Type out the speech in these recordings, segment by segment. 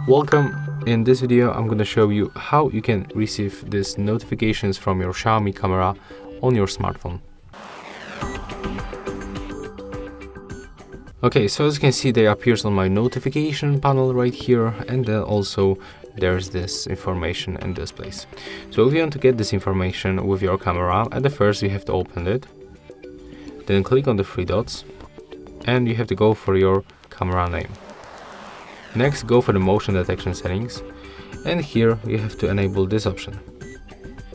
Welcome. In this video I'm going to show you how you can receive these notifications from your Xiaomi camera on your smartphone. Okay, so as you can see, they appears on my notification panel right here, and then also there's this information in this place. So if you want to get this information with your camera, at the first you have to open it, then click on the three dots, and you have to go for your camera name. Next, go for the motion detection settings, and here you have to enable this option,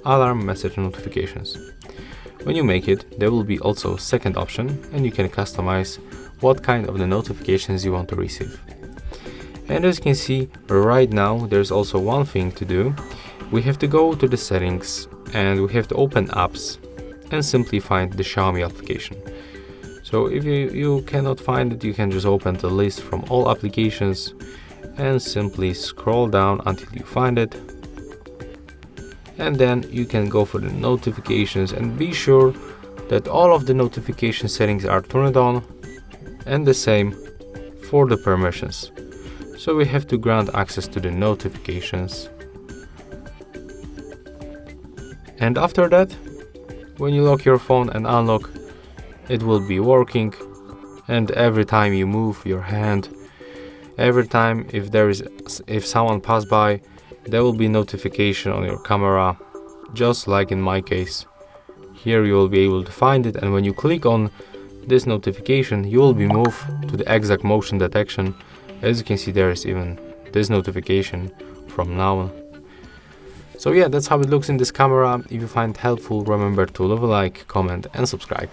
alarm message notifications. When you make it, there will be also a second option, and you can customize what kind of the notifications you want to receive. And as you can see right now, there's also one thing to do. We have to go to the settings and we have to open apps and simply find the Xiaomi application. So if you cannot find it, you can just open the list from all applications and simply scroll down until you find it. And then you can go for the notifications and be sure that all of the notification settings are turned on, and the same for the permissions. So we have to grant access to the notifications. And after that, when you lock your phone and unlock, it will be working, and every time you move your hand, every time if someone pass by, there will be notification on your camera, just like in my case. Here you will be able to find it, and when you click on this notification, you will be moved to the exact motion detection. As you can see, there is even this notification from now on. So yeah, that's how it looks in this camera. If you find it helpful, remember to leave a like, comment and subscribe.